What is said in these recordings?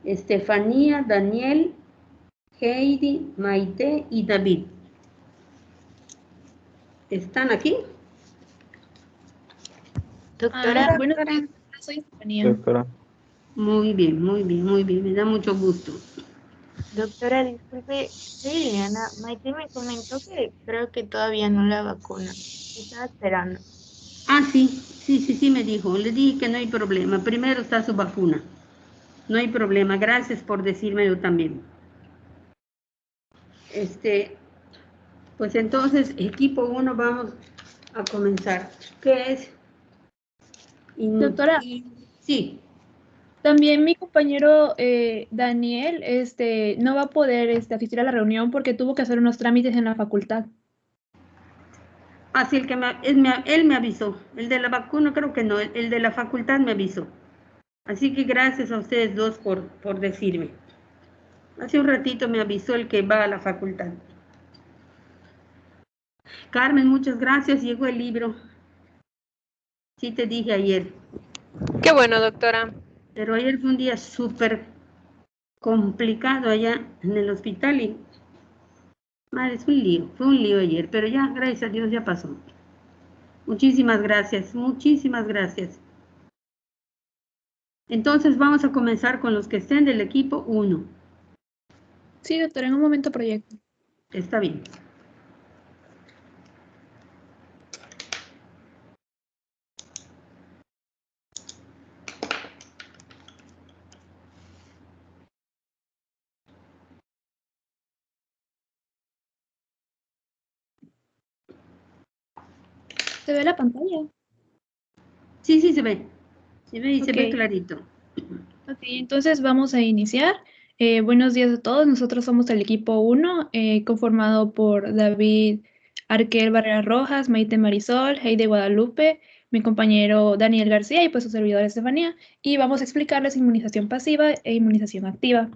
Estefanía, Daniel, Heidi, Maite y David. ¿Están aquí? Doctora, buenos días, soy Estefanía. Doctora. Muy bien, muy bien, muy bien. Me da mucho gusto. Doctora, disculpe, soy Liliana. Maite me comentó que creo que todavía no la vacuna. Estaba esperando. Ah, sí, me dijo. Le dije que no hay problema. Primero está su vacuna. No hay problema. Gracias por decírmelo también. Pues entonces, equipo 1, vamos a comenzar. ¿Qué es? Doctora, Sí. también mi compañero Daniel no va a poder asistir a la reunión porque tuvo que hacer unos trámites en la facultad. Ah, sí, él me avisó. El de la vacuna creo que no, el de la facultad me avisó. Así que gracias a ustedes dos por decirme. Hace un ratito me avisó el que va a la facultad. Carmen, muchas gracias. Llegó el libro. Sí, te dije ayer. Qué bueno, doctora. Pero ayer fue un día súper complicado allá en el hospital y madre, fue un lío ayer, pero ya, gracias a Dios, ya pasó. Muchísimas gracias, muchísimas gracias. Entonces vamos a comenzar con los que estén del equipo 1. Sí, doctora, en un momento proyecto. Está bien. ¿Se ve la pantalla? Sí, se ve. Se ve y se ve Ok. clarito. Ok, entonces vamos a iniciar. Buenos días a todos. Nosotros somos el equipo 1, conformado por David Arquel Barrera Rojas, Maite Marisol, Heide Guadalupe, mi compañero Daniel García y pues su servidora Estefanía. Y vamos a explicarles inmunización pasiva e inmunización activa.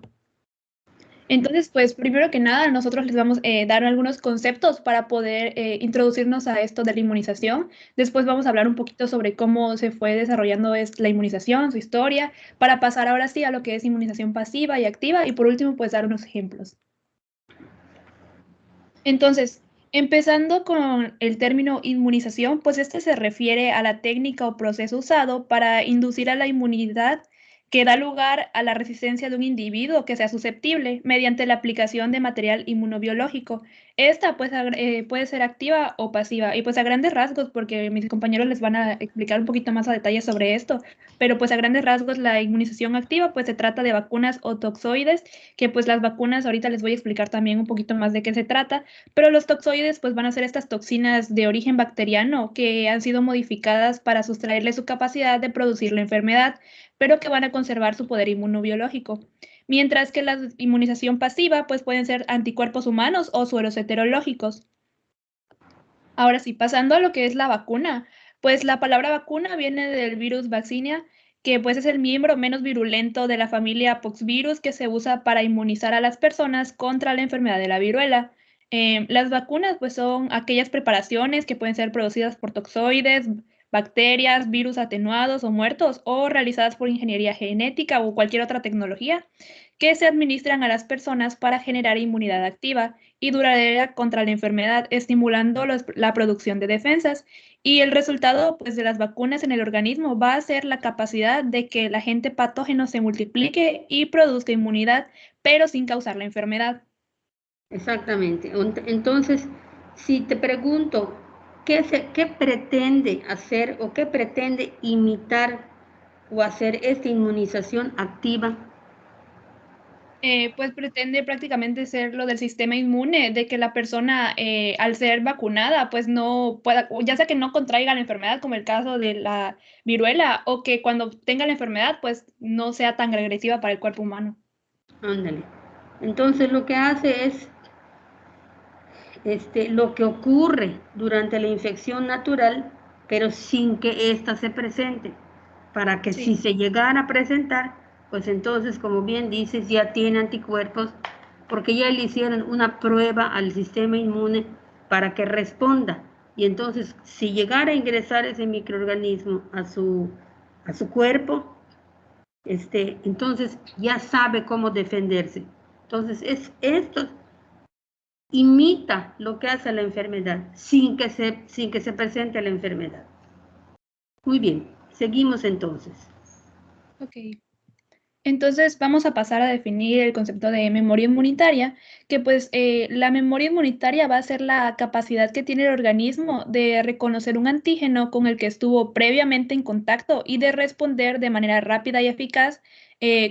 Entonces, pues primero que nada, nosotros les vamos a dar algunos conceptos para poder introducirnos a esto de la inmunización. Después vamos a hablar un poquito sobre cómo se fue desarrollando la inmunización, su historia, para pasar ahora sí a lo que es inmunización pasiva y activa. Y por último, pues dar unos ejemplos. Entonces, empezando con el término inmunización, pues este se refiere a la técnica o proceso usado para inducir a la inmunidad que da lugar a la resistencia de un individuo que sea susceptible mediante la aplicación de material inmunobiológico. Esta pues, puede ser activa o pasiva y pues a grandes rasgos, porque mis compañeros les van a explicar un poquito más a detalle sobre esto, pero pues a grandes rasgos la inmunización activa pues se trata de vacunas o toxoides, que pues las vacunas ahorita les voy a explicar también un poquito más de qué se trata, pero los toxoides pues van a ser estas toxinas de origen bacteriano que han sido modificadas para sustraerle su capacidad de producir la enfermedad, pero que van a conservar su poder inmunobiológico. Mientras que la inmunización pasiva pues pueden ser anticuerpos humanos o sueros heterológicos. Ahora sí, pasando a lo que es la vacuna, pues la palabra vacuna viene del virus vaccinia, que pues es el miembro menos virulento de la familia Poxvirus que se usa para inmunizar a las personas contra la enfermedad de la viruela. Las vacunas pues son aquellas preparaciones que pueden ser producidas por toxoides, bacterias, virus atenuados o muertos o realizadas por ingeniería genética o cualquier otra tecnología que se administran a las personas para generar inmunidad activa y duradera contra la enfermedad, estimulando la producción de defensas. Y el resultado pues, de las vacunas en el organismo va a ser la capacidad de que el agente patógeno se multiplique y produzca inmunidad, pero sin causar la enfermedad. Exactamente. Entonces, si te pregunto, ¿qué pretende hacer o qué pretende imitar o hacer esta inmunización activa? Pues pretende prácticamente ser lo del sistema inmune, de que la persona al ser vacunada, pues no pueda, ya sea que no contraiga la enfermedad, como el caso de la viruela, o que cuando tenga la enfermedad, pues no sea tan agresiva para el cuerpo humano. Ándale. Entonces lo que hace es lo que ocurre durante la infección natural, pero sin que ésta se presente, para que si Sí. se llegara a presentar, pues entonces, como bien dices, ya tiene anticuerpos, porque ya le hicieron una prueba al sistema inmune para que responda. Y entonces, si llegara a ingresar ese microorganismo a su cuerpo, entonces ya sabe cómo defenderse. Entonces, esto imita lo que hace la enfermedad sin que se presente la enfermedad. Muy bien, seguimos entonces. Ok. Entonces vamos a pasar a definir el concepto de memoria inmunitaria, que pues la memoria inmunitaria va a ser la capacidad que tiene el organismo de reconocer un antígeno con el que estuvo previamente en contacto y de responder de manera rápida y eficaz,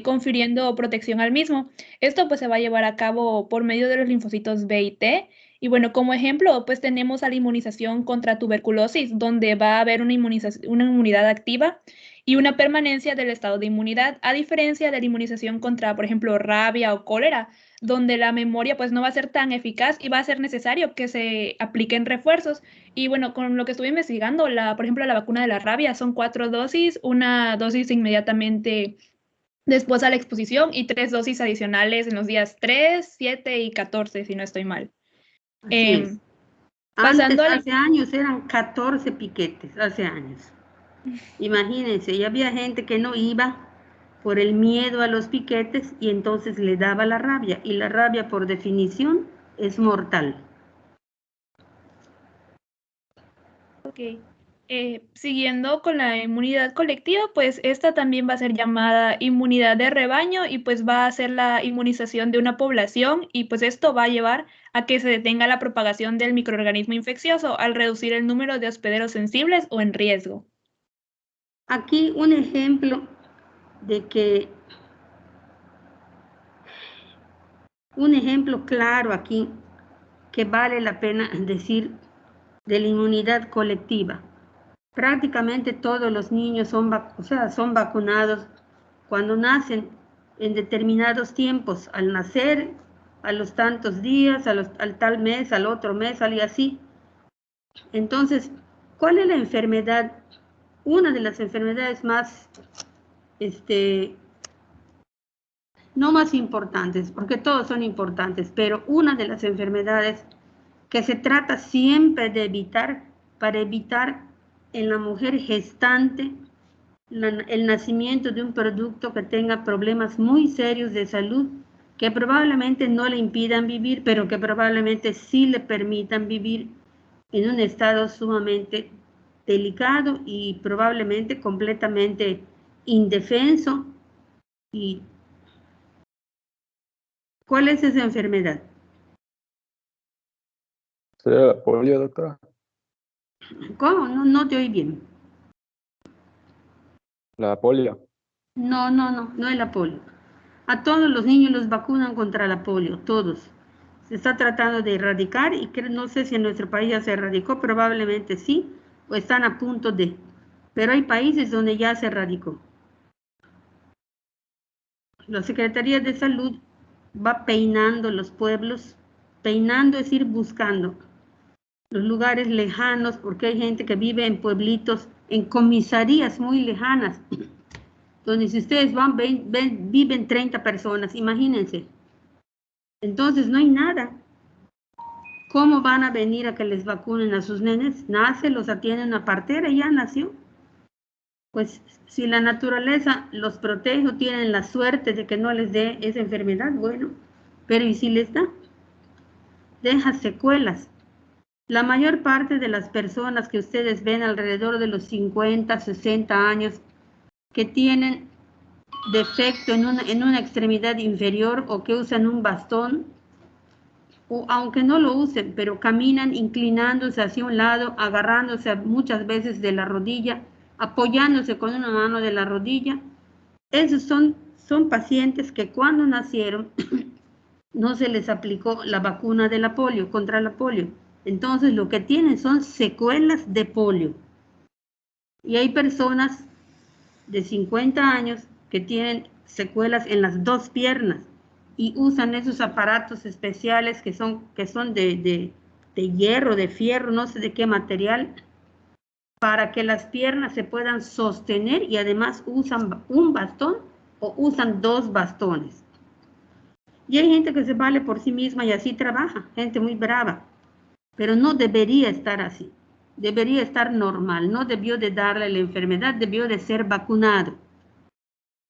confiriendo protección al mismo. Esto pues se va a llevar a cabo por medio de los linfocitos B y T. Y bueno, como ejemplo, pues tenemos a la inmunización contra tuberculosis, donde va a haber una inmunidad activa y una permanencia del estado de inmunidad, a diferencia de la inmunización contra, por ejemplo, rabia o cólera, donde la memoria pues no va a ser tan eficaz y va a ser necesario que se apliquen refuerzos. Y bueno, con lo que estuve investigando, por ejemplo, la vacuna de la rabia son 4 dosis, una dosis inmediatamente después a la exposición y 3 dosis adicionales en los días 3, 7 y 14, si no estoy mal. Así es. Pasando Antes, hace años, eran 14 piquetes, hace años. Imagínense, y había gente que no iba por el miedo a los piquetes y entonces le daba la rabia. Y la rabia, por definición, es mortal. Ok. Siguiendo con la inmunidad colectiva, pues esta también va a ser llamada inmunidad de rebaño y pues va a ser la inmunización de una población y pues esto va a llevar a que se detenga la propagación del microorganismo infeccioso al reducir el número de hospederos sensibles o en riesgo. Aquí un ejemplo de que, un ejemplo claro aquí que vale la pena decir de la inmunidad colectiva. Prácticamente todos los niños son vacunados cuando nacen en determinados tiempos, al nacer, a los tantos días, al tal mes, al otro mes, y así. Entonces, ¿cuál es la enfermedad? Una de las enfermedades más, no más importantes, porque todos son importantes, pero una de las enfermedades que se trata siempre de evitar, para evitar en la mujer gestante el nacimiento de un producto que tenga problemas muy serios de salud, que probablemente no le impidan vivir, pero que probablemente sí le permitan vivir en un estado sumamente delicado y probablemente completamente indefenso. ¿Y cuál es esa enfermedad? ¿Sería la polio, doctora? ¿Cómo? No te oí bien. La polio. No es la polio. A todos los niños los vacunan contra la polio, todos. Se está tratando de erradicar y no sé si en nuestro país ya se erradicó, probablemente sí, o están a punto de. Pero hay países donde ya se erradicó. La Secretaría de Salud va peinando los pueblos, peinando es ir buscando los lugares lejanos, porque hay gente que vive en pueblitos, en comisarías muy lejanas, donde si ustedes van, viven 30 personas, imagínense. Entonces no hay nada. ¿Cómo van a venir a que les vacunen a sus nenes? Nace, los atiende una partera y ya nació. Pues si la naturaleza los protege o tienen la suerte de que no les dé esa enfermedad, bueno, pero ¿y si les da? Deja secuelas. La mayor parte de las personas que ustedes ven alrededor de los 50, 60 años que tienen defecto en una extremidad inferior o que usan un bastón, o aunque no lo usen, pero caminan inclinándose hacia un lado, agarrándose muchas veces de la rodilla, apoyándose con una mano de la rodilla. Esos son pacientes que cuando nacieron no se les aplicó la vacuna de la polio, contra la polio. Entonces lo que tienen son secuelas de polio. Y hay personas de 50 años que tienen secuelas en las dos piernas y usan esos aparatos especiales que son de hierro, de fierro, no sé de qué material, para que las piernas se puedan sostener y además usan un bastón o usan dos bastones. Y hay gente que se vale por sí misma y así trabaja, gente muy brava, pero no debería estar así, debería estar normal, no debió de darle la enfermedad, debió de ser vacunado.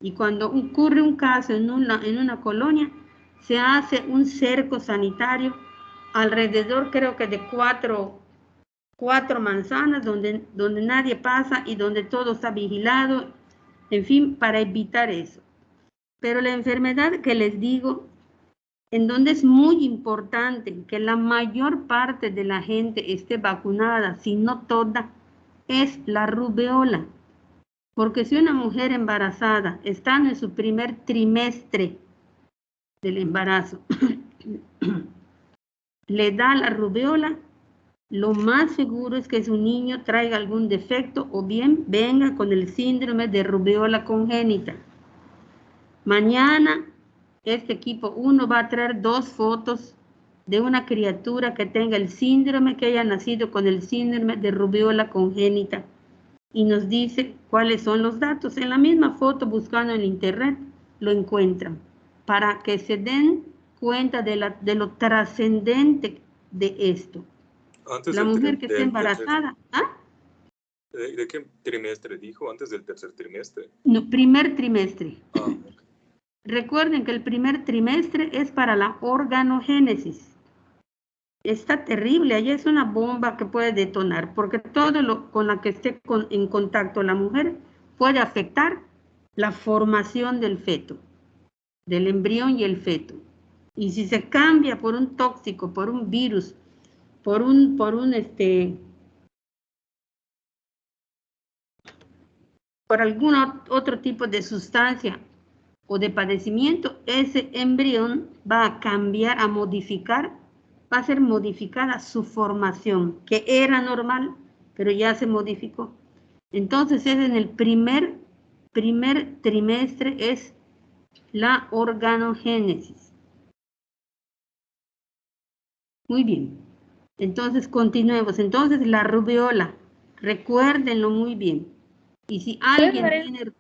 Y cuando ocurre un caso en una colonia, se hace un cerco sanitario alrededor, creo que de cuatro manzanas, donde nadie pasa y donde todo está vigilado, en fin, para evitar eso. Pero la enfermedad que les digo, en donde es muy importante que la mayor parte de la gente esté vacunada, si no toda, es la rubeola. Porque si una mujer embarazada está en su primer trimestre del embarazo, le da la rubeola, lo más seguro es que su niño traiga algún defecto o bien venga con el síndrome de rubeola congénita. Mañana este equipo 1 va a traer 2 fotos de una criatura que tenga el síndrome, que haya nacido con el síndrome de rubeola congénita, y nos dice cuáles son los datos. En la misma foto, buscando en internet, lo encuentran, para que se den cuenta de lo trascendente de esto. Antes la mujer que esté embarazada. ¿Ah? ¿De qué trimestre dijo? ¿Antes del tercer trimestre? No, primer trimestre. Okay. Recuerden que el primer trimestre es para la organogénesis. Está terrible, allá es una bomba que puede detonar, porque todo lo con la que esté en contacto la mujer puede afectar la formación del feto, del embrión y el feto. Y si se cambia por un tóxico, por un virus, por algún otro tipo de sustancia o de padecimiento, ese embrión va a cambiar, a modificar, va a ser modificada su formación, que era normal, pero ya se modificó. Entonces es en el primer trimestre, es la organogénesis. Muy bien. Entonces continuemos. Entonces la rubeola, recuérdenlo muy bien. Y si alguien tiene...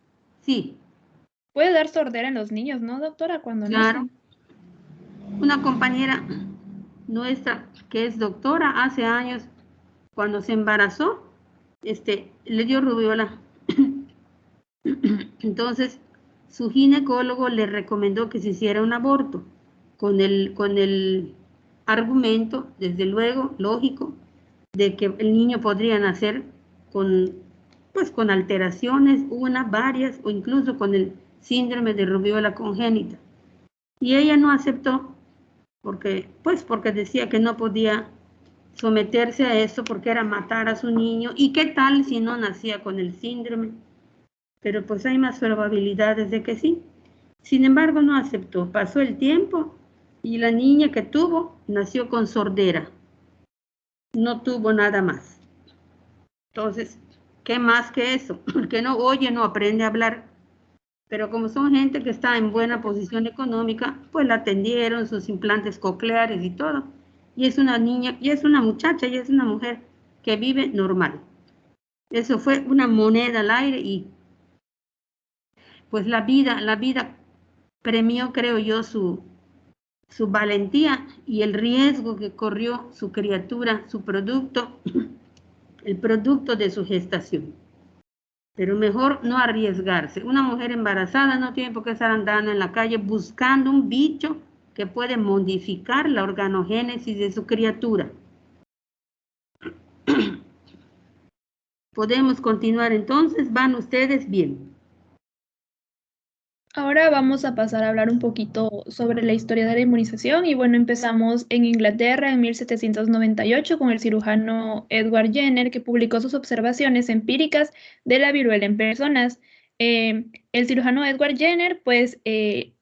Sí. Puede dar sordera en los niños, ¿no, doctora? Cuando claro. nacen. Una compañera nuestra que es doctora, hace años, cuando se embarazó, le dio rubeola. Entonces, su ginecólogo le recomendó que se hiciera un aborto, con el argumento, desde luego, lógico, de que el niño podría nacer con alteraciones, varias, o incluso con el síndrome de rubeola congénita. Y ella no aceptó, porque decía que no podía someterse a eso, porque era matar a su niño. ¿Y qué tal si no nacía con el síndrome? Pero pues hay más probabilidades de que sí. Sin embargo, no aceptó. Pasó el tiempo y la niña que tuvo nació con sordera. No tuvo nada más. Entonces, ¿qué más que eso? Porque no oye, no aprende a hablar. Pero como son gente que está en buena posición económica, pues la atendieron, sus implantes cocleares y todo. Y es una niña, y es una muchacha, y es una mujer que vive normal. Eso fue una moneda al aire, y pues la vida premió, creo yo, su valentía y el riesgo que corrió su criatura, su producto, el producto de su gestación. Pero mejor no arriesgarse. Una mujer embarazada no tiene por qué estar andando en la calle buscando un bicho que puede modificar la organogénesis de su criatura. Podemos continuar entonces. ¿Van ustedes bien? Ahora vamos a pasar a hablar un poquito sobre la historia de la inmunización y bueno, empezamos en Inglaterra en 1798 con el cirujano Edward Jenner, que publicó sus observaciones empíricas de la viruela en personas. El cirujano Edward Jenner pues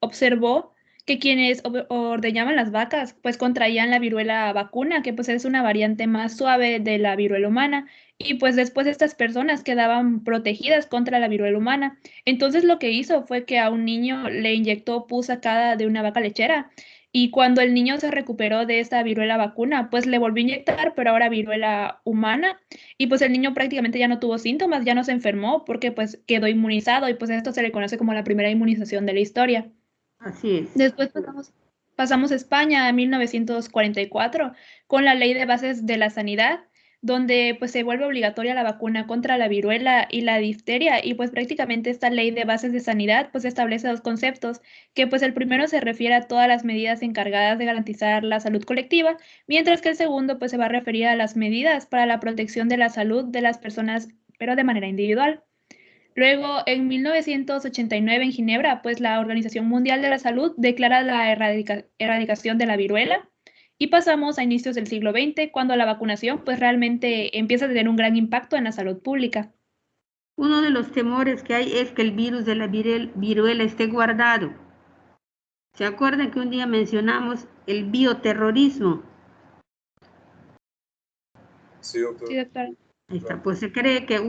observó que quienes ordeñaban las vacas pues contraían la viruela vacuna, que pues es una variante más suave de la viruela humana, y pues después estas personas quedaban protegidas contra la viruela humana. Entonces lo que hizo fue que a un niño le inyectó pus sacada de una vaca lechera, y cuando el niño se recuperó de esta viruela vacuna, pues le volvió a inyectar, pero ahora viruela humana, y pues el niño prácticamente ya no tuvo síntomas, ya no se enfermó porque pues quedó inmunizado, y pues esto se le conoce como la primera inmunización de la historia. Así es. Después pasamos a España en 1944 con la Ley de Bases de la Sanidad, donde pues se vuelve obligatoria la vacuna contra la viruela y la difteria, y pues prácticamente esta ley de bases de sanidad pues establece dos conceptos, que pues el primero se refiere a todas las medidas encargadas de garantizar la salud colectiva, mientras que el segundo pues se va a referir a las medidas para la protección de la salud de las personas, pero de manera individual. Luego, en 1989 en Ginebra, pues la Organización Mundial de la Salud declara la erradicación de la viruela y pasamos a inicios del siglo XX, cuando la vacunación pues realmente empieza a tener un gran impacto en la salud pública. Uno de los temores que hay es que el virus de la viruela esté guardado. ¿Se acuerdan que un día mencionamos el bioterrorismo? Sí, doctor. Sí, doctora. Ahí está, pues se cree que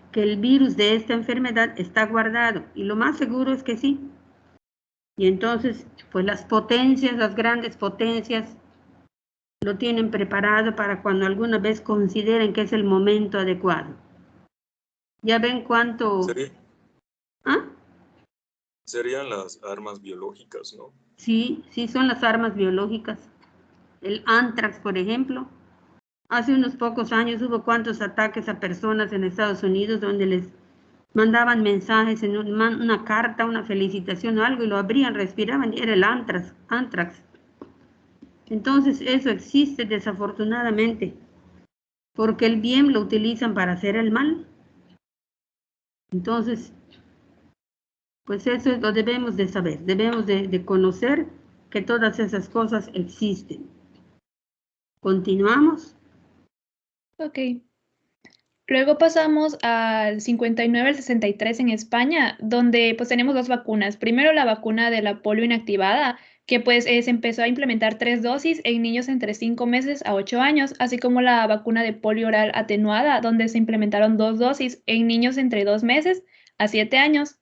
que el virus de esta enfermedad está guardado, y lo más seguro es que sí. Y entonces, pues las potencias, las grandes potencias, lo tienen preparado para cuando alguna vez consideren que es el momento adecuado. Ya ven cuánto... ¿Ah? Serían las armas biológicas, ¿no? Sí, sí, son las armas biológicas. El anthrax, por ejemplo. Hace unos pocos años hubo cuantos ataques a personas en Estados Unidos donde les mandaban mensajes en una carta, una felicitación o algo, y lo abrían, respiraban, y era el anthrax. Entonces eso existe desafortunadamente, porque el bien lo utilizan para hacer el mal. Entonces, pues eso lo debemos de saber, debemos de conocer que todas esas cosas existen. Continuamos. Ok. Luego pasamos al 59 al 63 en España, donde pues tenemos dos vacunas. Primero la vacuna de la polio inactivada, que pues se empezó a implementar 3 dosis en niños entre 5 meses a 8 años, así como la vacuna de polio oral atenuada, donde se implementaron 2 dosis en niños entre 2 meses a 7 años.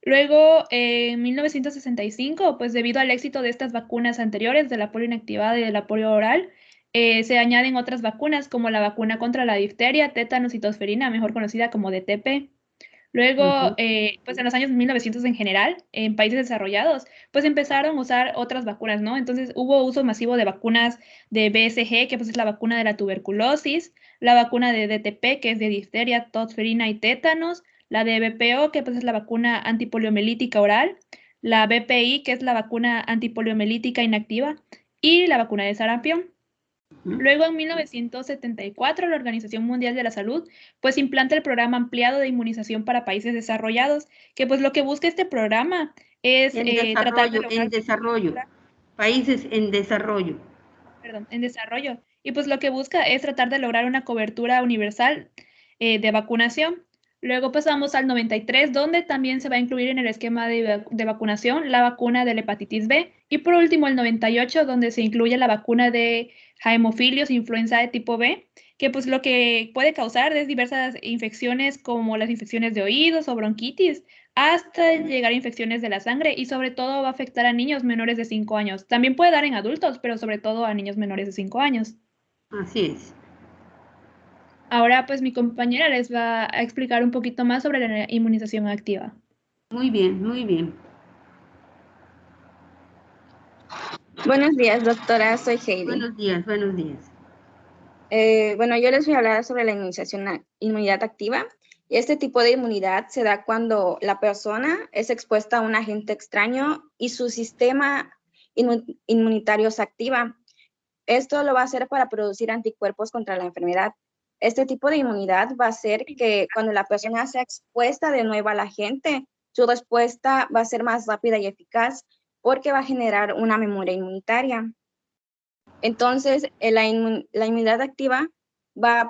Luego, en 1965, pues debido al éxito de estas vacunas anteriores, de la polio inactivada y de la polio oral, se añaden otras vacunas como la vacuna contra la difteria, tétanos y tosferina, mejor conocida como DTP. Luego, pues en los años 1900 en general, en países desarrollados, pues empezaron a usar otras vacunas, ¿no? Entonces hubo uso masivo de vacunas de BCG, que pues es la vacuna de la tuberculosis, la vacuna de DTP, que es de difteria, tosferina y tétanos, la de BPO, que pues es la vacuna antipoliomelítica oral, la BPI, que es la vacuna antipoliomelítica inactiva, y la vacuna de sarampión. Luego, en 1974, la Organización Mundial de la Salud pues implanta el programa ampliado de inmunización para países desarrollados, que pues lo que busca este programa es tratar de lograr... En desarrollo, países en desarrollo. Perdón, en desarrollo. Y pues lo que busca es tratar de lograr una cobertura universal de vacunación. Luego pasamos al 93, donde también se va a incluir en el esquema de vacunación la vacuna de la hepatitis B. Y por último, el 98, donde se incluye la vacuna de hemofilios, influenza de tipo B, que pues lo que puede causar es diversas infecciones como las infecciones de oídos o bronquitis, hasta llegar a infecciones de la sangre, y sobre todo va a afectar a niños menores de 5 años. También puede dar en adultos, pero sobre todo a niños menores de 5 años. Así es. Ahora pues mi compañera les va a explicar un poquito más sobre la inmunización activa. Muy bien, muy bien. Buenos días, doctora. Soy Heidi. Buenos días, buenos días. Bueno, yo les voy a hablar sobre la inmunidad activa. Y este tipo de inmunidad se da cuando la persona es expuesta a un agente extraño y su sistema inmunitario se activa. Esto lo va a hacer para producir anticuerpos contra la enfermedad. Este tipo de inmunidad va a hacer que cuando la persona sea expuesta de nuevo al agente, su respuesta va a ser más rápida y eficaz porque va a generar una memoria inmunitaria. Entonces, la inmunidad activa va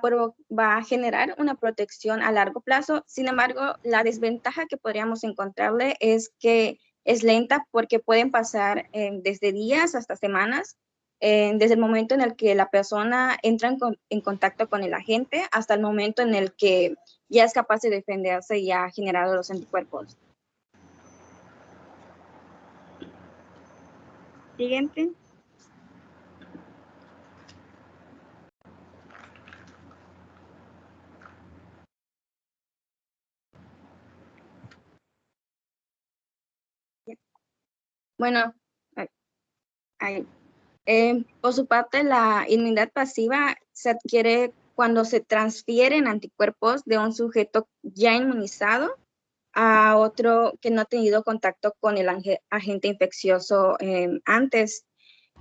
a generar una protección a largo plazo. Sin embargo, la desventaja que podríamos encontrarle es que es lenta porque pueden pasar desde días hasta semanas, desde el momento en el que la persona entra en contacto con el agente hasta el momento en el que ya es capaz de defenderse y ha generado los anticuerpos. Siguiente. Bueno, ahí. Por su parte, la inmunidad pasiva se adquiere cuando se transfieren anticuerpos de un sujeto ya inmunizado a otro que no ha tenido contacto con el agente infeccioso antes.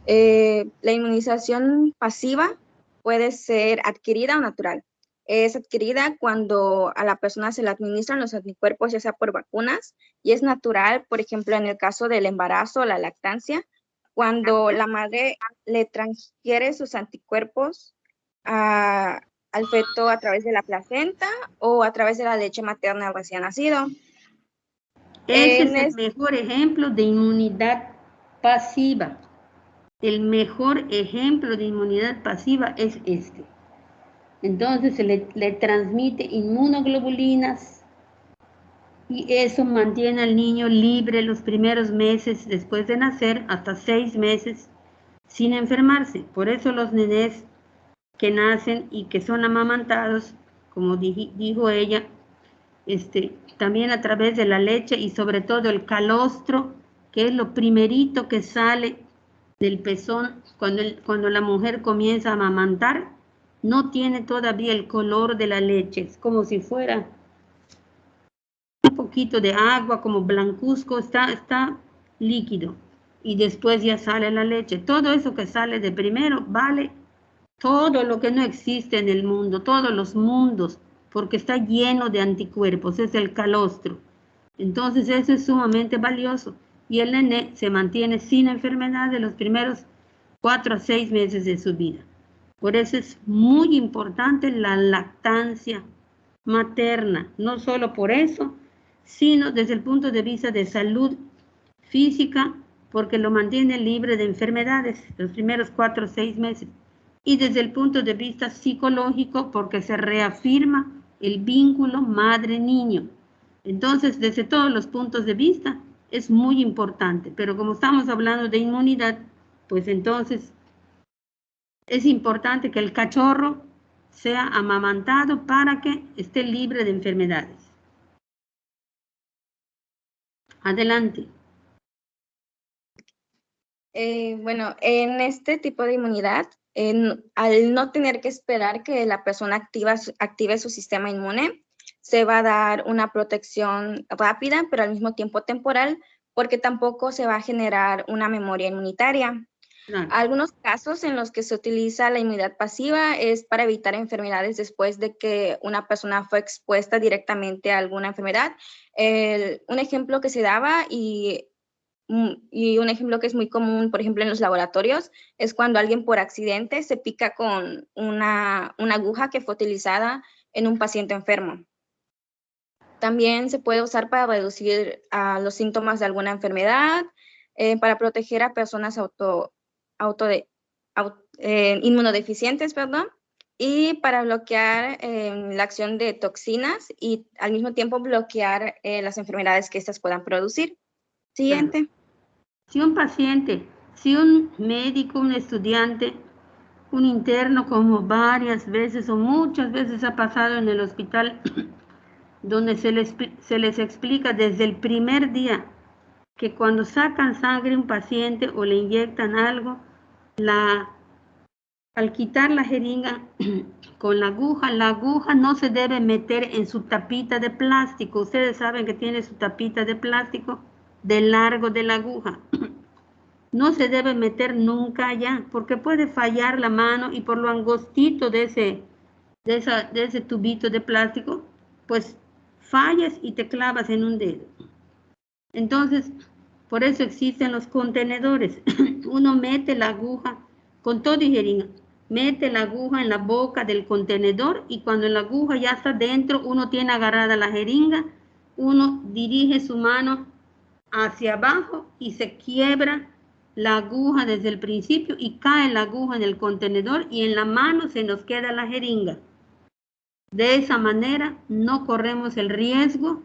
La inmunización pasiva puede ser adquirida o natural. Es adquirida cuando a la persona se le administran los anticuerpos, ya sea por vacunas, y es natural, por ejemplo, en el caso del embarazo o la lactancia, cuando la madre le transfiere sus anticuerpos al feto a través de la placenta o a través de la leche materna al recién nacido. Ese es el mejor ejemplo de inmunidad pasiva. El mejor ejemplo de inmunidad pasiva es este. Entonces se le transmite inmunoglobulinas y eso mantiene al niño libre los primeros meses después de nacer, hasta 6 meses, sin enfermarse. Por eso los nenes que nacen y que son amamantados, como dijo ella, también a través de la leche y sobre todo el calostro, que es lo primerito que sale del pezón cuando la mujer comienza a amamantar, no tiene todavía el color de la leche, es como si fuera un poquito de agua, como blancuzco, está líquido, y después ya sale la leche. Todo eso que sale de primero vale todo lo que no existe en el mundo, todos los mundos, porque está lleno de anticuerpos, es el calostro. Entonces eso es sumamente valioso y el nené se mantiene sin enfermedad de los primeros 4 a 6 meses de su vida. Por eso es muy importante la lactancia materna, no solo por eso, sino desde el punto de vista de salud física, porque lo mantiene libre de enfermedades los primeros 4 o 6 meses. Y desde el punto de vista psicológico, porque se reafirma el vínculo madre-niño. Entonces, desde todos los puntos de vista, es muy importante. Pero como estamos hablando de inmunidad, pues entonces es importante que el cachorro sea amamantado para que esté libre de enfermedades. Adelante. Bueno, en este tipo de inmunidad, al no tener que esperar que la persona active su sistema inmune, se va a dar una protección rápida, pero al mismo tiempo temporal, porque tampoco se va a generar una memoria inmunitaria. Claro. Algunos casos en los que se utiliza la inmunidad pasiva es para evitar enfermedades después de que una persona fue expuesta directamente a alguna enfermedad. Un ejemplo que se daba y un ejemplo que es muy común, por ejemplo, en los laboratorios, es cuando alguien por accidente se pica con una aguja que fue utilizada en un paciente enfermo. También se puede usar para reducir los síntomas de alguna enfermedad, para proteger a personas inmunodeficientes, perdón, y para bloquear la acción de toxinas y al mismo tiempo bloquear las enfermedades que estas puedan producir. Siguiente. Claro. Si un paciente, si un médico, un estudiante, un interno, como varias veces o muchas veces ha pasado en el hospital, donde se les explica desde el primer día que cuando sacan sangre a un paciente o le inyectan algo, al quitar la jeringa con la aguja no se debe meter en su tapita de plástico. Ustedes saben que tiene su tapita de plástico del largo de la aguja. No se debe meter nunca allá, porque puede fallar la mano y por lo angostito de ese tubito de plástico, pues fallas y te clavas en un dedo. Entonces, por eso existen los contenedores. Uno mete la aguja con todo y jeringa, mete la aguja en la boca del contenedor y cuando la aguja ya está dentro, uno tiene agarrada la jeringa, uno dirige su mano hacia abajo y se quiebra la aguja desde el principio y cae la aguja en el contenedor y en la mano se nos queda la jeringa. De esa manera no corremos el riesgo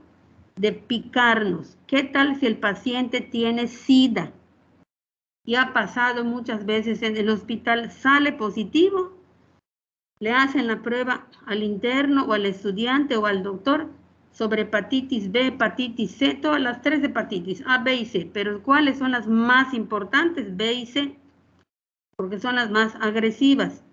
de picarnos. ¿Qué tal si el paciente tiene SIDA? Y ha pasado muchas veces en el hospital, sale positivo, le hacen la prueba al interno o al estudiante o al doctor sobre hepatitis B, hepatitis C, todas las 3 hepatitis, A, B y C, pero ¿cuáles son las más importantes? B y C. porque son las más agresivas.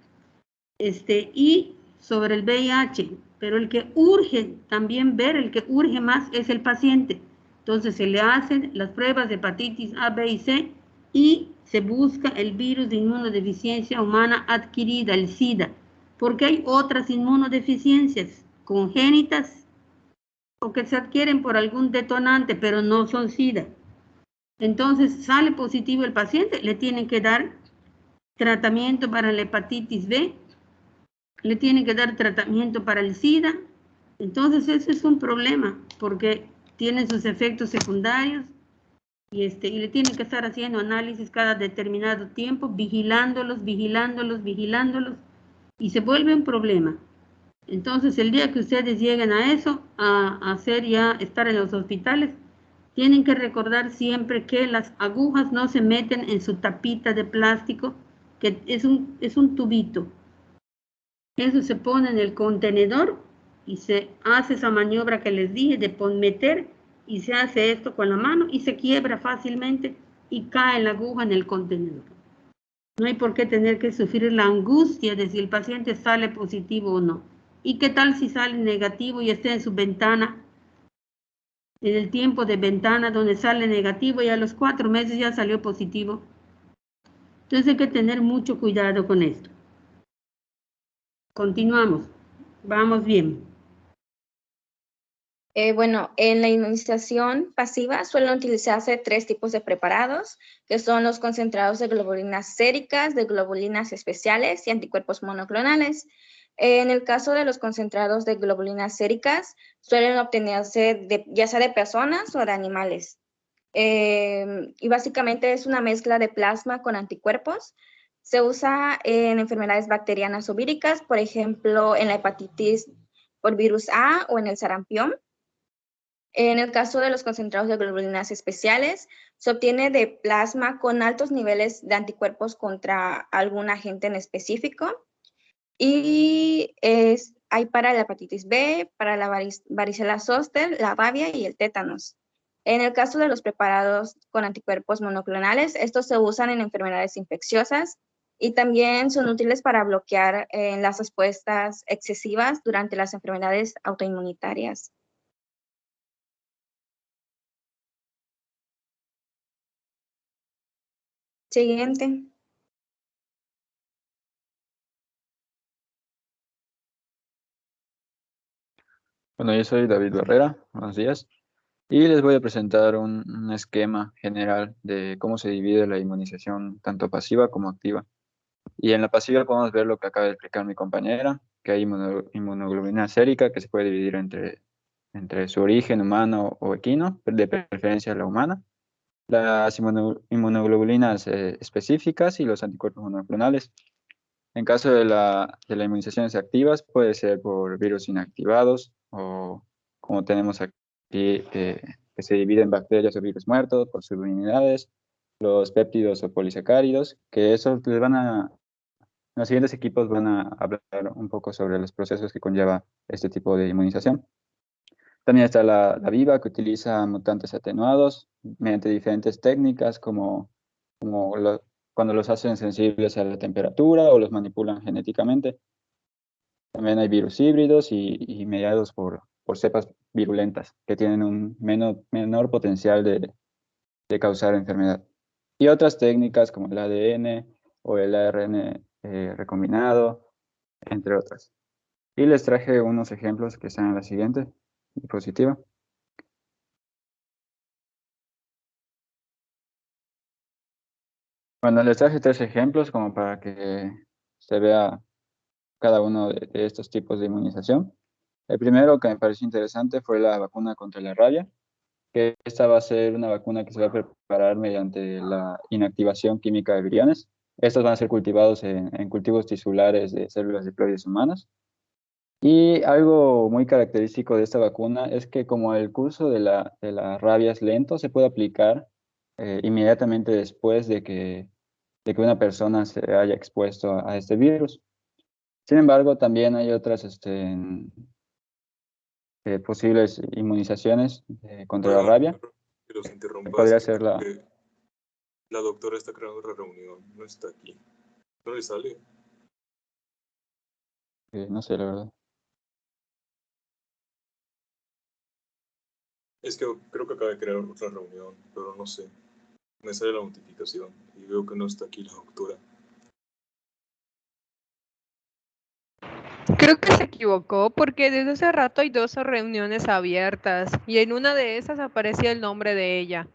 Y sobre el VIH, pero el que urge también ver, el que urge más es el paciente. Entonces se le hacen las pruebas de hepatitis A, B y C y se busca el virus de inmunodeficiencia humana adquirida, el SIDA, porque hay otras inmunodeficiencias congénitas o que se adquieren por algún detonante, pero no son SIDA. Entonces sale positivo el paciente, le tienen que dar tratamiento para la hepatitis B, le tienen que dar tratamiento para el SIDA. Entonces ese es un problema, porque tienen sus efectos secundarios y le tienen que estar haciendo análisis cada determinado tiempo, vigilándolos, y se vuelve un problema. Entonces el día que ustedes lleguen a eso, a estar en los hospitales, tienen que recordar siempre que las agujas no se meten en su tapita de plástico, que es un tubito. Eso se pone en el contenedor y se hace esa maniobra que les dije de meter, y se hace esto con la mano y se quiebra fácilmente y cae la aguja en el contenedor. No hay por qué tener que sufrir la angustia de si el paciente sale positivo o no. ¿Y qué tal si sale negativo y está en su ventana, en el tiempo de ventana donde sale negativo y a los 4 meses ya salió positivo? Entonces hay que tener mucho cuidado con esto. Continuamos. Vamos bien. Bueno, en la inmunización pasiva suelen utilizarse 3 tipos de preparados, que son los concentrados de globulinas séricas, de globulinas especiales y anticuerpos monoclonales. En el caso de los concentrados de globulinas séricas, suelen obtenerse ya sea de personas o de animales. Y básicamente es una mezcla de plasma con anticuerpos. Se usa en enfermedades bacterianas o víricas, por ejemplo, en la hepatitis por virus A o en el sarampión. En el caso de los concentrados de globulinas especiales, se obtiene de plasma con altos niveles de anticuerpos contra algún agente en específico. Y hay para la hepatitis B, para la varicela zoster, la rabia y el tétanos. En el caso de los preparados con anticuerpos monoclonales, estos se usan en enfermedades infecciosas y también son útiles para bloquear las respuestas excesivas durante las enfermedades autoinmunitarias. Siguiente. Bueno, yo soy David Barrera, buenos días, y les voy a presentar un esquema general de cómo se divide la inmunización, tanto pasiva como activa. Y en la pasiva podemos ver lo que acaba de explicar mi compañera, que hay inmunoglobulina sérica, que se puede dividir entre su origen humano o equino, de preferencia la humana, las inmunoglobulinas específicas y los anticuerpos monoclonales. En caso de las inmunizaciones activas, puede ser por virus inactivados o como tenemos aquí, que se divide en bacterias o virus muertos por subunidades, los péptidos o polisacáridos, que esos en los siguientes equipos van a hablar un poco sobre los procesos que conlleva este tipo de inmunización. También está la viva, que utiliza mutantes atenuados mediante diferentes técnicas, como cuando los hacen sensibles a la temperatura o los manipulan genéticamente. También hay virus híbridos y mediados por cepas virulentas, que tienen un menor potencial de causar enfermedad. Y otras técnicas como el ADN o el ARN recombinado, entre otras. Y les traje unos ejemplos que están en la siguiente diapositiva. Bueno, les traje 3 ejemplos como para que se vea cada uno de estos tipos de inmunización. El primero que me pareció interesante fue la vacuna contra la rabia, que esta va a ser una vacuna que se va a preparar mediante la inactivación química de viriones. Estos van a ser cultivados en cultivos tisulares de células diploides humanas. Y algo muy característico de esta vacuna es que como el curso de la rabia es lento, se puede aplicar inmediatamente después de que una persona se haya expuesto a este virus. Sin embargo, también hay otras posibles inmunizaciones contra la rabia. Que los interrumpa. Podría ser la doctora está creando otra reunión, no está aquí. No le sale. No sé, la verdad. Es que creo que acaba de crear otra reunión, pero no sé. Me sale la notificación y veo que no está aquí la doctora. Creo que se equivocó porque desde hace rato hay 2 reuniones abiertas y en una de esas aparecía el nombre de ella.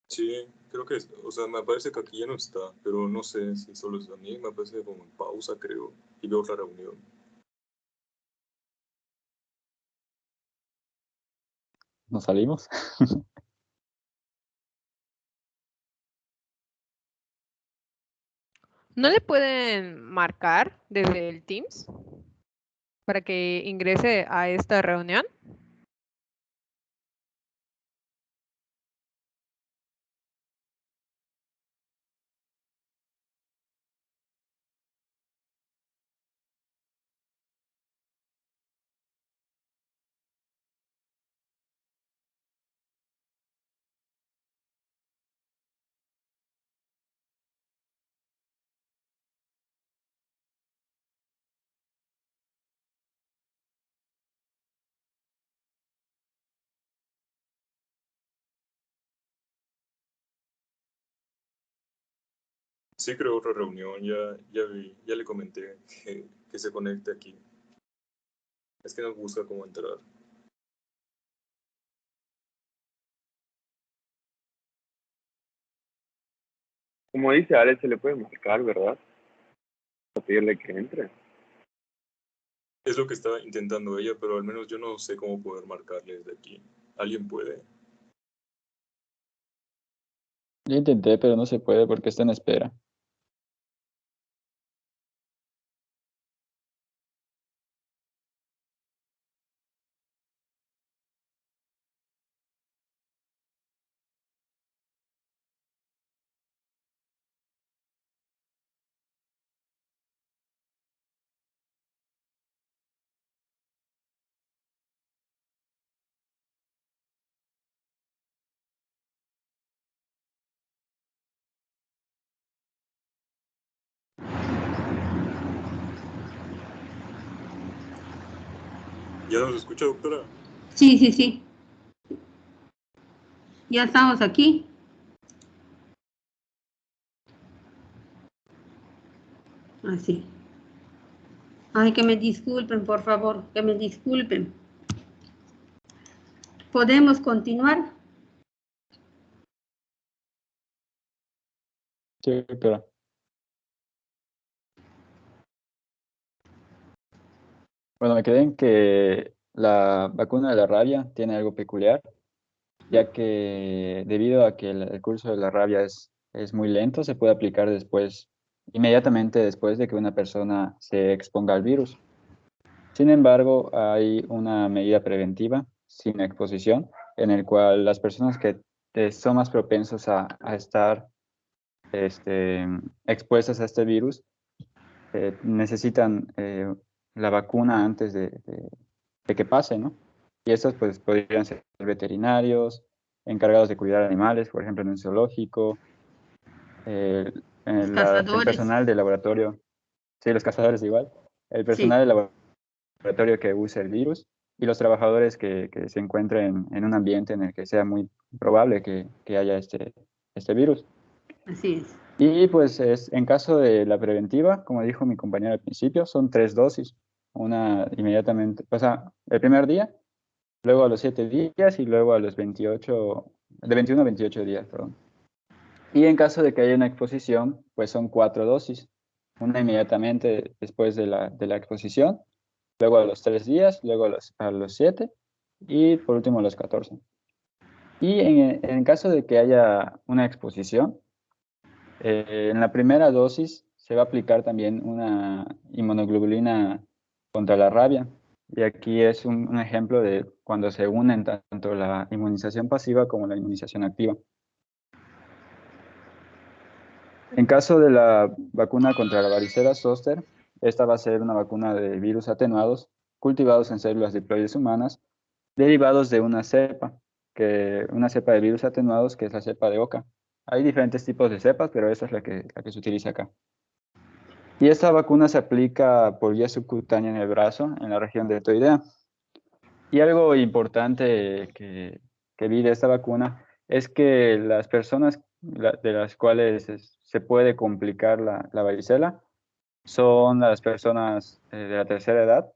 Sí, creo que, o sea, me parece que aquí ya no está, pero no sé si solo es a mí, me parece como en pausa, creo, y veo otra reunión. ¿Nos salimos? ¿No le pueden marcar desde el Teams para que ingrese a esta reunión? Sí, creo otra reunión, ya vi, ya le comenté que se conecte aquí. Es que no busca cómo entrar. Como dice Alex, se le puede marcar, ¿verdad? Para pedirle que entre. Es lo que está intentando ella, pero al menos yo no sé cómo poder marcarle desde aquí. ¿Alguien puede? Yo intenté, pero no se puede porque está en espera. ¿Ya nos escucha, doctora? Sí, sí, sí. Ya estamos aquí. Así. Ay, que me disculpen, por favor, que me disculpen. ¿Podemos continuar? Sí, pero bueno, me quedé en que la vacuna de la rabia tiene algo peculiar, ya que debido a que el curso de la rabia es muy lento, se puede aplicar después, inmediatamente después de que una persona se exponga al virus. Sin embargo, hay una medida preventiva sin exposición, en el cual las personas que son más propensas a estar expuestas a este virus necesitan la vacuna antes de que pase, ¿no? Y estos pues podrían ser veterinarios, encargados de cuidar animales, por ejemplo, en un zoológico, Los el cazadores. personal de laboratorio, sí, los cazadores igual, el Sí, personal de laboratorio que use el virus y los trabajadores que se encuentren en un ambiente en el que sea muy probable que haya este virus. así es. Y pues en caso de la preventiva, como dijo mi compañero al principio, son 3 dosis. Una inmediatamente, o sea, el primer día, luego a los 7 días y luego a los 28, de 21 a 28 días, perdón. Y en caso de que haya una exposición, pues son 4 dosis. Una inmediatamente después de la exposición, luego a los 3 días, luego a los 7 y por último a los 14. Y en caso de que haya una exposición, en la primera dosis se va a aplicar también una inmunoglobulina contra la rabia. Y aquí es un ejemplo de cuando se unen tanto la inmunización pasiva como la inmunización activa. En caso de la vacuna contra la varicela zoster, esta va a ser una vacuna de virus atenuados cultivados en células diploides humanas derivados de una cepa de virus atenuados que es la cepa de Oca. Hay diferentes tipos de cepas, pero esa es la que se utiliza acá. Y esta vacuna se aplica por vía subcutánea en el brazo, en la región deltoidea. Y algo importante que vi de esta vacuna es que las personas de las cuales se puede complicar la varicela son las personas de la tercera edad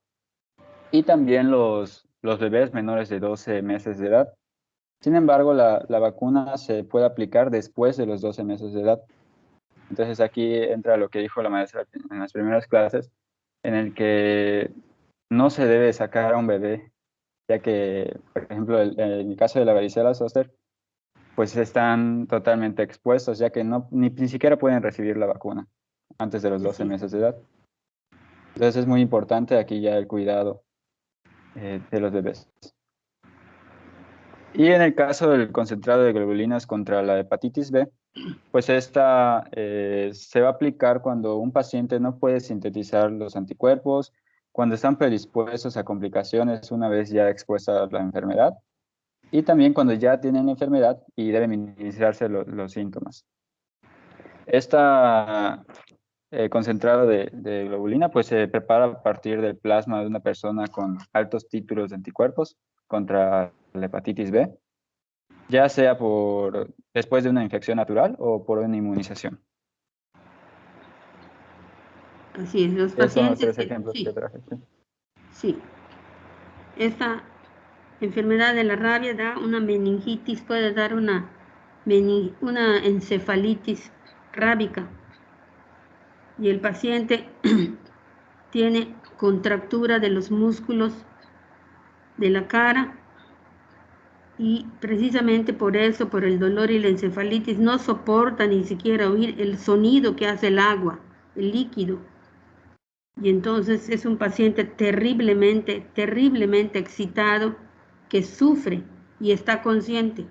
y también los bebés menores de 12 meses de edad. Sin embargo, la vacuna se puede aplicar después de los 12 meses de edad. Entonces aquí entra lo que dijo la maestra en las primeras clases, en el que no se debe sacar a un bebé, ya que, por ejemplo, en el caso de la varicela zoster, pues están totalmente expuestos, ya que ni siquiera pueden recibir la vacuna antes de los 12 meses de edad. Entonces es muy importante aquí ya el cuidado de los bebés. Y en el caso del concentrado de globulinas contra la hepatitis B, pues esta se va a aplicar cuando un paciente no puede sintetizar los anticuerpos, cuando están predispuestos a complicaciones una vez ya expuesta a la enfermedad, y también cuando ya tienen la enfermedad y deben iniciarse los síntomas. Esta concentrado de globulina pues se prepara a partir del plasma de una persona con altos títulos de anticuerpos contra la hepatitis B, ya sea después de una infección natural o por una inmunización. Así es, los Esos son los pacientes. tres ejemplos que traje. Sí. Esta enfermedad de la rabia da una meningitis, puede dar una encefalitis rábica. Y el paciente tiene contractura de los músculos de la cara y precisamente por eso, por el dolor y la encefalitis, no soporta ni siquiera oír el sonido que hace el agua, el líquido. Y entonces es un paciente terriblemente, terriblemente excitado que sufre y está consciente.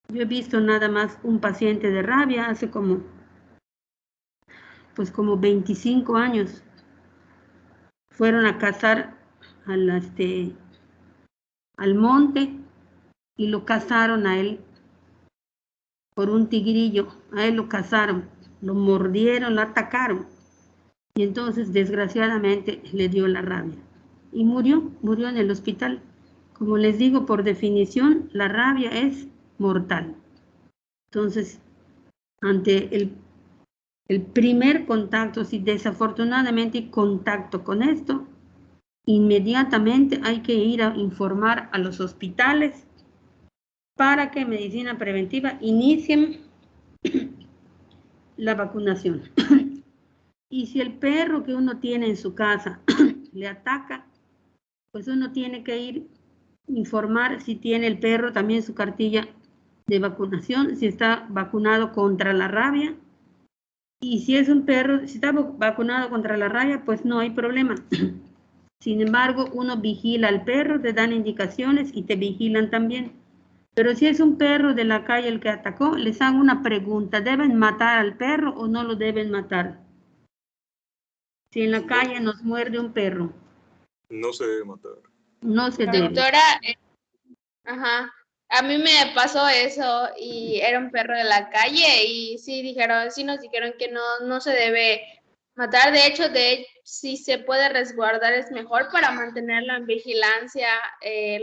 Yo he visto nada más un paciente de rabia hace como 25 años. Fueron a cazar al monte y lo cazaron a él por un tigrillo. A él lo cazaron, lo mordieron, lo atacaron. Y entonces, desgraciadamente, le dio la rabia. Y murió en el hospital. Como les digo, por definición, la rabia es mortal. Entonces, ante el primer contacto, si desafortunadamente hay contacto con esto, inmediatamente hay que ir a informar a los hospitales para que medicina preventiva inicien la vacunación. Y si el perro que uno tiene en su casa le ataca, pues uno tiene que ir a informar si tiene el perro también su cartilla de vacunación, si está vacunado contra la rabia. Y si es un perro, si está vacunado contra la rabia, pues no hay problema. Sin embargo, uno vigila al perro, te dan indicaciones y te vigilan también. Pero si es un perro de la calle el que atacó, les hago una pregunta, ¿deben matar al perro o no lo deben matar? Si en la calle nos muerde un perro. No se debe matar. No se debe. Doctora, a mí me pasó eso y era un perro de la calle y sí nos dijeron que no se debe matar. De hecho, si se puede resguardar es mejor para mantenerlo en vigilancia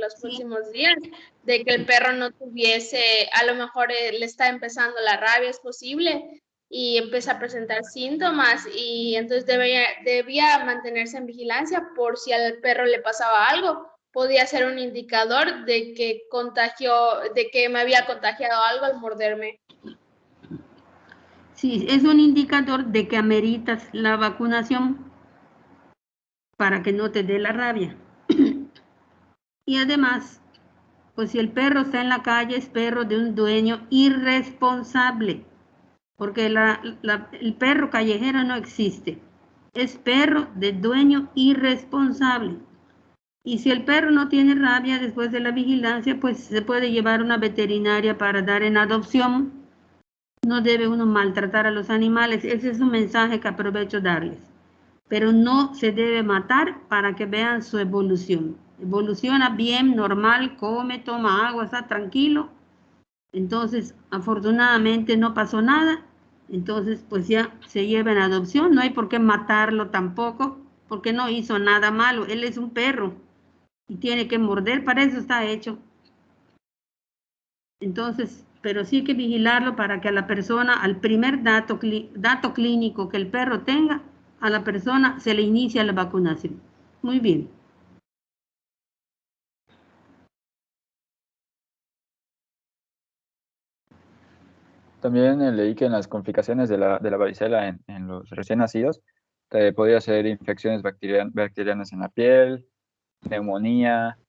los próximos días, de que el perro no tuviese, a lo mejor le está empezando la rabia, es posible, y empieza a presentar síntomas y entonces debía mantenerse en vigilancia por si al perro le pasaba algo. Podía ser un indicador de que me había contagiado algo al morderme. Sí, es un indicador de que ameritas la vacunación para que no te dé la rabia. Y además, pues si el perro está en la calle, es perro de un dueño irresponsable, porque el perro callejero no existe. Es perro de dueño irresponsable. Y si el perro no tiene rabia después de la vigilancia, pues se puede llevar a una veterinaria para dar en adopción. No debe uno maltratar a los animales. Ese es un mensaje que aprovecho darles. Pero no se debe matar para que vean su evolución. Evoluciona bien, normal, come, toma agua, está tranquilo. Entonces, afortunadamente no pasó nada Entonces, pues ya se lleva en adopción, no hay por qué matarlo tampoco, porque no hizo nada malo, él es un perro y tiene que morder, para eso está hecho. Entonces, pero sí hay que vigilarlo para que a la persona, al primer dato clínico que el perro tenga, a la persona se le inicia la vacunación. Muy bien. También leí que en las complicaciones de la varicela en los recién nacidos podría ser infecciones bacterianas en la piel, neumonía,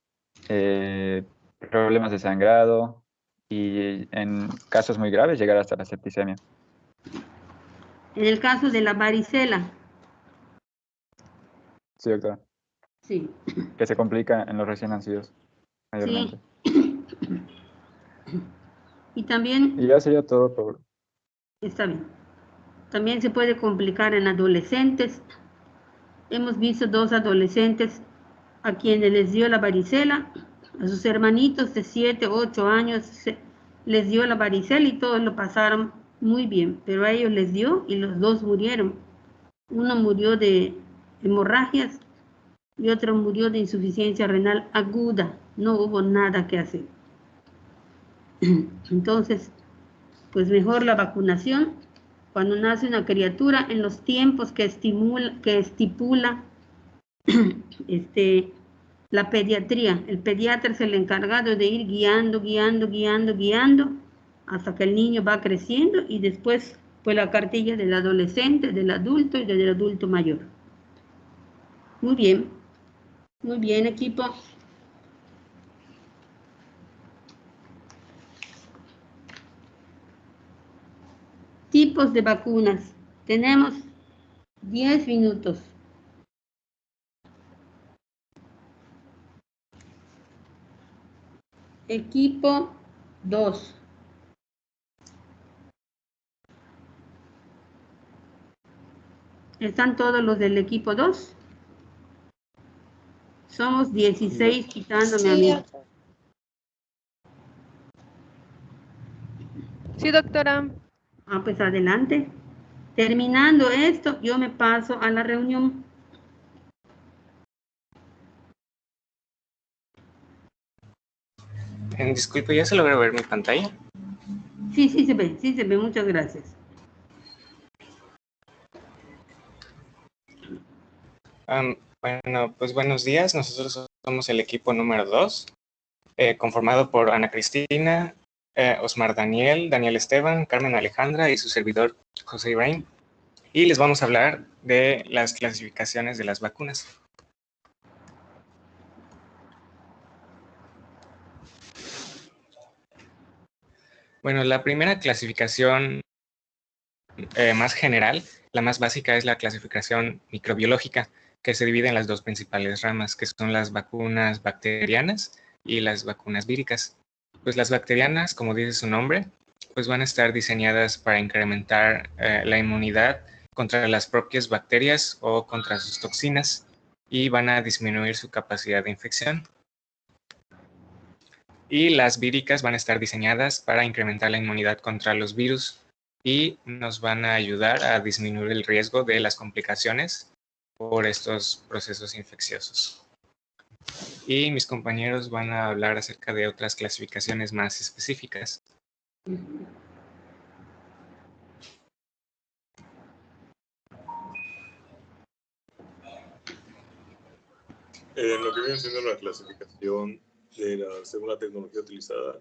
problemas de sangrado y en casos muy graves llegar hasta la septicemia. En el caso de la varicela. Sí, doctora. Sí. Que se complica en los recién nacidos mayormente. Sí. Y también... Y ya sería todo por... Está bien. También se puede complicar en adolescentes. Hemos visto 2 adolescentes a quienes les dio la varicela, a sus hermanitos de 7, 8 años les dio la varicela y todos lo pasaron muy bien, pero a ellos les dio y los 2 murieron. Uno murió de hemorragias y otro murió de insuficiencia renal aguda. No hubo nada que hacer. Entonces, pues mejor la vacunación cuando nace una criatura en los tiempos que estipula la pediatría. El pediatra es el encargado de ir guiando hasta que el niño va creciendo y después pues la cartilla del adolescente, del adulto y del adulto mayor. Muy bien equipo. Tipos de vacunas. Tenemos 10 minutos. Equipo 2. ¿Están todos los del equipo 2? Somos 16 quitándome a mí. Sí, doctora. Ah, pues adelante. Terminando esto, yo me paso a la reunión. Disculpe, ¿ya se logra ver mi pantalla? Sí, sí se ve, muchas gracias. Bueno, pues buenos días, nosotros somos el equipo número 2, conformado por Ana Cristina, Osmar Daniel, Daniel Esteban, Carmen Alejandra y su servidor José Ibrahim. Y les vamos a hablar de las clasificaciones de las vacunas. Bueno, la primera clasificación más general, la más básica, es la clasificación microbiológica, que se divide en las 2 principales ramas, que son las vacunas bacterianas y las vacunas víricas. Pues las bacterianas, como dice su nombre, pues van a estar diseñadas para incrementar la inmunidad contra las propias bacterias o contra sus toxinas y van a disminuir su capacidad de infección. Y las víricas van a estar diseñadas para incrementar la inmunidad contra los virus y nos van a ayudar a disminuir el riesgo de las complicaciones por estos procesos infecciosos. Y mis compañeros van a hablar acerca de otras clasificaciones más específicas. En lo que viene siendo la clasificación según la tecnología utilizada,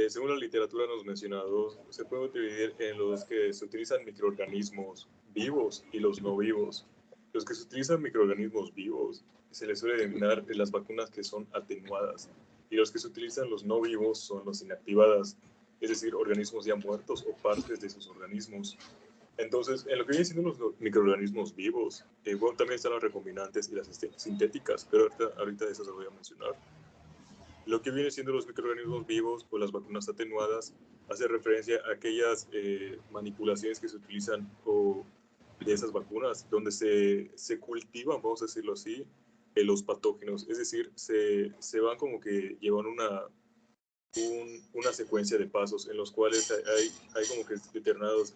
según la literatura nos mencionado, se puede dividir en los que se utilizan microorganismos vivos y los no vivos. Los que se utilizan microorganismos vivos se les suele denominar las vacunas que son atenuadas, y los que se utilizan los no vivos son los inactivadas, es decir, organismos ya muertos o partes de esos organismos. Entonces, en lo que vienen siendo los microorganismos vivos, bueno, también están las recombinantes y las sintéticas, pero ahorita de esas las voy a mencionar. Lo que viene siendo los microorganismos vivos o las vacunas atenuadas hace referencia a aquellas manipulaciones que se utilizan de esas vacunas, donde se cultivan, vamos a decirlo así, los patógenos. Es decir, se van como que llevan una secuencia de pasos en los cuales hay como que determinadas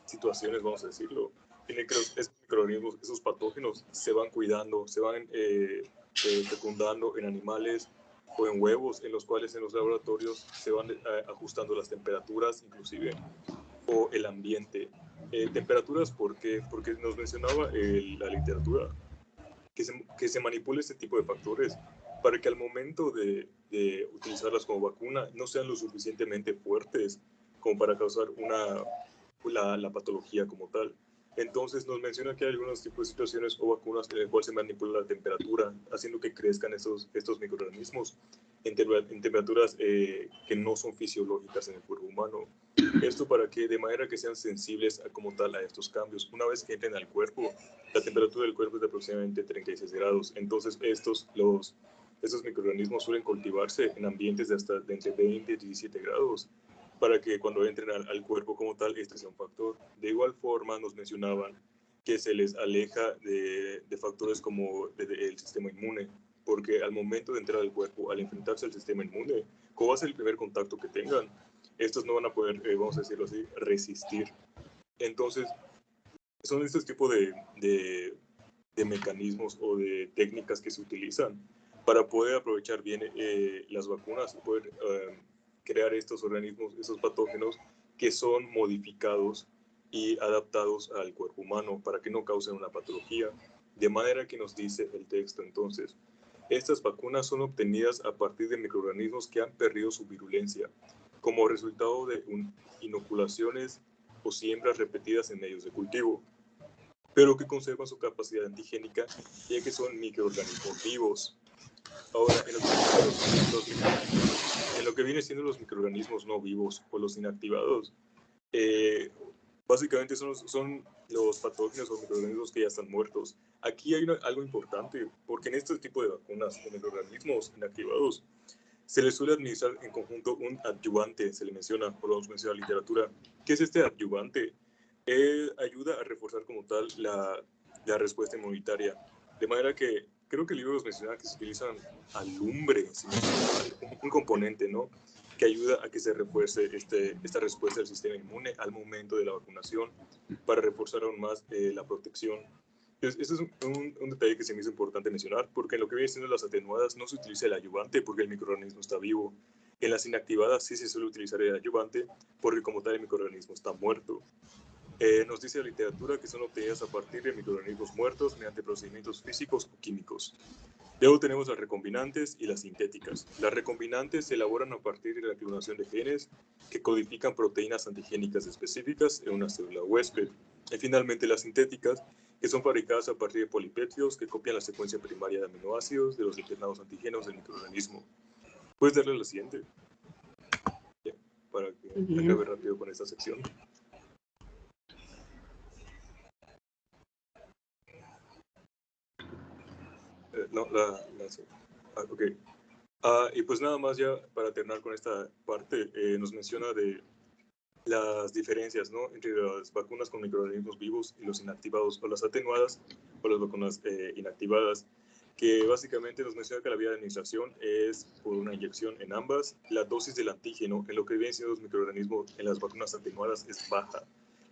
situaciones, vamos a decirlo, en el que estos microorganismos, esos patógenos, se van cuidando, se van fecundando en animales o en huevos, en los cuales en los laboratorios se van ajustando las temperaturas, inclusive, o el ambiente. Temperaturas, ¿por qué? Porque nos mencionaba la literatura que se manipule este tipo de factores para que al momento de utilizarlas como vacuna no sean lo suficientemente fuertes como para causar la patología como tal. Entonces nos menciona que hay algunos tipos de situaciones o vacunas en las cuales se manipula la temperatura, haciendo que crezcan estos microorganismos en temperaturas que no son fisiológicas en el cuerpo humano. Esto para que de manera que sean sensibles como tal a estos cambios. Una vez que entren al cuerpo, la temperatura del cuerpo es de aproximadamente 36 grados. Entonces estos microorganismos suelen cultivarse en ambientes de entre 20 y 17 grados para que cuando entren al cuerpo como tal, este sea un factor. De igual forma, nos mencionaban que se les aleja de factores como el sistema inmune, porque al momento de entrar al cuerpo, al enfrentarse al sistema inmune, como va a ser el primer contacto que tengan, estos no van a poder, vamos a decirlo así, resistir. Entonces, son estos tipos de mecanismos o de técnicas que se utilizan para poder aprovechar bien las vacunas y poder crear estos organismos, esos patógenos que son modificados y adaptados al cuerpo humano para que no causen una patología. De manera que nos dice el texto entonces, estas vacunas son obtenidas a partir de microorganismos que han perdido su virulencia como resultado de inoculaciones o siembras repetidas en medios de cultivo, pero que conservan su capacidad antigénica ya que son microorganismos vivos. Ahora, en lo que viene siendo los microorganismos no vivos o los inactivados, básicamente son los patógenos o microorganismos que ya están muertos. Aquí hay algo importante, porque en este tipo de vacunas o microorganismos inactivados se les suele administrar en conjunto un adyuvante, se le menciona, o lo menciona la literatura. ¿Qué es este adyuvante? Ayuda a reforzar como tal la respuesta inmunitaria, de manera que creo que el libro nos menciona que se utilizan alumbre, un componente, ¿no?, que ayuda a que se refuerce esta respuesta del sistema inmune al momento de la vacunación para reforzar aún más la protección. Entonces, este es un detalle que se me hizo importante mencionar, porque en lo que viene siendo las atenuadas no se utiliza el adyuvante porque el microorganismo está vivo. En las inactivadas sí se suele utilizar el adyuvante porque como tal el microorganismo está muerto. Nos dice la literatura que son obtenidas a partir de microorganismos muertos mediante procedimientos físicos o químicos. Luego tenemos las recombinantes y las sintéticas. Las recombinantes se elaboran a partir de la clonación de genes que codifican proteínas antigénicas específicas en una célula huésped. Y finalmente las sintéticas, que son fabricadas a partir de polipéptidos que copian la secuencia primaria de aminoácidos de los determinados antígenos del microorganismo. ¿Puedes darle la siguiente? Ya, para que acabe rápido con esta sección. No, ok. Y pues nada más ya para terminar con esta parte, nos menciona de las diferencias, ¿no?, entre las vacunas con microorganismos vivos y los inactivados, o las atenuadas o las vacunas inactivadas, que básicamente nos menciona que la vía de administración es por una inyección en ambas. La dosis del antígeno en lo que vienen siendo los microorganismos en las vacunas atenuadas es baja.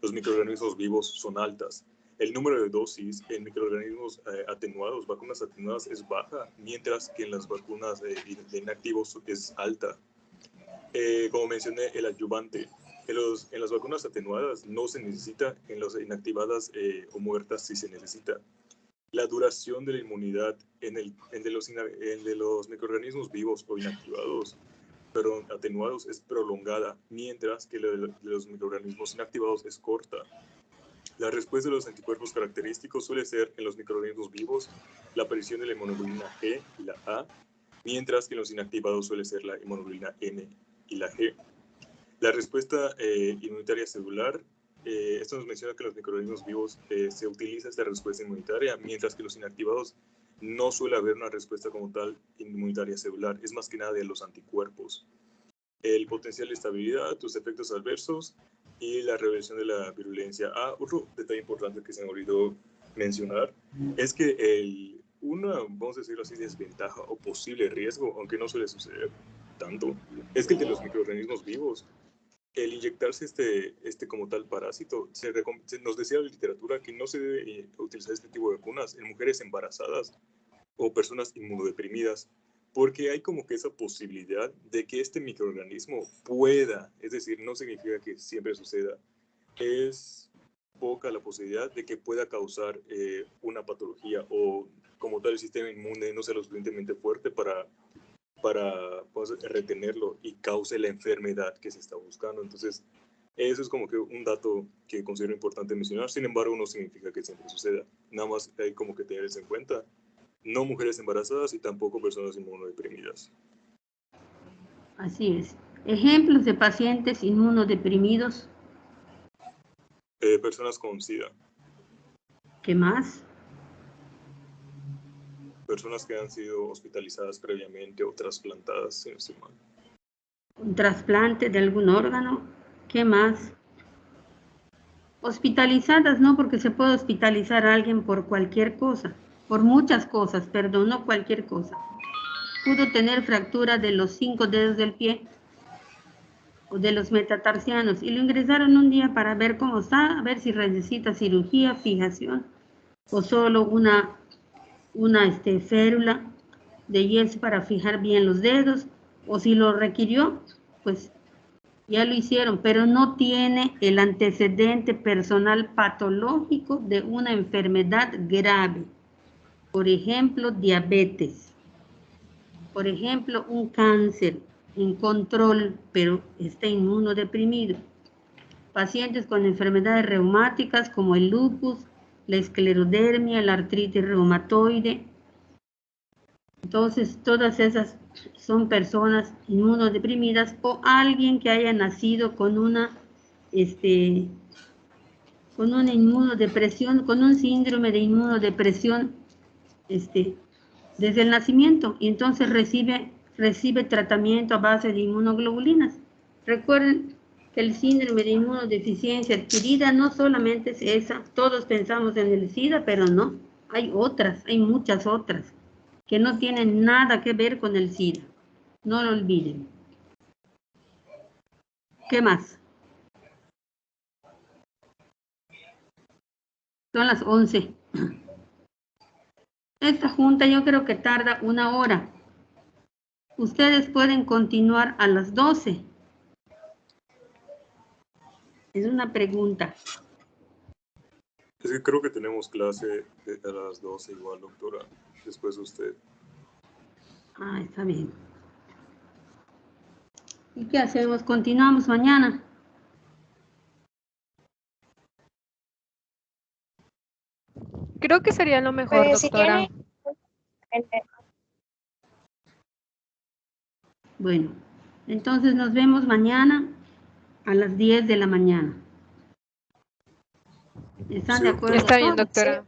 Los microorganismos vivos son altas. El número de dosis en microorganismos atenuados, vacunas atenuadas, es baja, mientras que en las vacunas de inactivos es alta. Como mencioné, el adyuvante. En las vacunas atenuadas no se necesita, en las inactivadas o muertas sí se necesita. La duración de la inmunidad en de los microorganismos vivos o inactivados, pero atenuados, es prolongada, mientras que la de los microorganismos inactivados es corta. La respuesta de los anticuerpos característicos suele ser en los microorganismos vivos la aparición de la inmunoglobulina G y la A, mientras que en los inactivados suele ser la inmunoglobulina N y la G. La respuesta inmunitaria celular, esto nos menciona que en los microorganismos vivos se utiliza esta respuesta inmunitaria, mientras que en los inactivados no suele haber una respuesta como tal inmunitaria celular, es más que nada de los anticuerpos. El potencial de estabilidad, tus efectos adversos y la reversión de la virulencia. Otro detalle importante que se me olvidó mencionar es que una, vamos a decirlo así, desventaja o posible riesgo, aunque no suele suceder tanto, es que el de los microorganismos vivos, el inyectarse este como tal parásito, nos decía la literatura que no se debe utilizar este tipo de vacunas en mujeres embarazadas o personas inmunodeprimidas, porque hay como que esa posibilidad de que este microorganismo pueda, es decir, no significa que siempre suceda, es poca la posibilidad de que pueda causar una patología o como tal el sistema inmune no sea lo suficientemente fuerte para pues, retenerlo y cause la enfermedad que se está buscando. Entonces, eso es como que un dato que considero importante mencionar. Sin embargo, no significa que siempre suceda. Nada más hay como que tener eso en cuenta. No mujeres embarazadas y tampoco personas inmunodeprimidas. Así es. Ejemplos de pacientes inmunodeprimidos. Personas con SIDA. ¿Qué más? Personas que han sido hospitalizadas previamente o trasplantadas, si no estoy mal. Un trasplante de algún órgano. ¿Qué más? Hospitalizadas, no, porque se puede hospitalizar a alguien por cualquier cosa, por muchas cosas, perdón, no cualquier cosa. Pudo tener fractura de los 5 dedos del pie o de los metatarsianos y lo ingresaron un día para ver cómo está, a ver si necesita cirugía, fijación o solo una férula de yeso para fijar bien los dedos, o si lo requirió, pues ya lo hicieron, pero no tiene el antecedente personal patológico de una enfermedad grave. Por ejemplo, diabetes. Por ejemplo, un cáncer en control, pero está inmunodeprimido. Pacientes con enfermedades reumáticas como el lupus, la esclerodermia, la artritis reumatoide. Entonces, todas esas son personas inmunodeprimidas o alguien que haya nacido con una inmunodepresión, con un síndrome de inmunodepresión desde el nacimiento y entonces recibe tratamiento a base de inmunoglobulinas. Recuerden que el síndrome de inmunodeficiencia adquirida no solamente es esa, todos pensamos en el SIDA, pero no, hay otras, hay muchas otras que no tienen nada que ver con el SIDA. No lo olviden. ¿Qué más? Son las 11. Esta junta yo creo que tarda 1 hora. Ustedes pueden continuar a las 12. Es una pregunta. Es que creo que tenemos clase a las 12 igual, doctora, después de usted. Ah, está bien. ¿Y qué hacemos? ¿Continuamos mañana? Creo que sería lo mejor, Pues, si doctora. Bueno, entonces nos vemos mañana a las 10 de la mañana. ¿Están de acuerdo? Está bien, todos? doctora.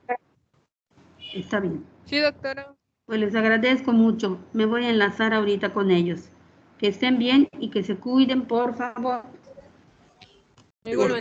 Está bien. Sí, doctora. Pues les agradezco mucho. Me voy a enlazar ahorita con ellos. Que estén bien y que se cuiden, por favor. Igualmente.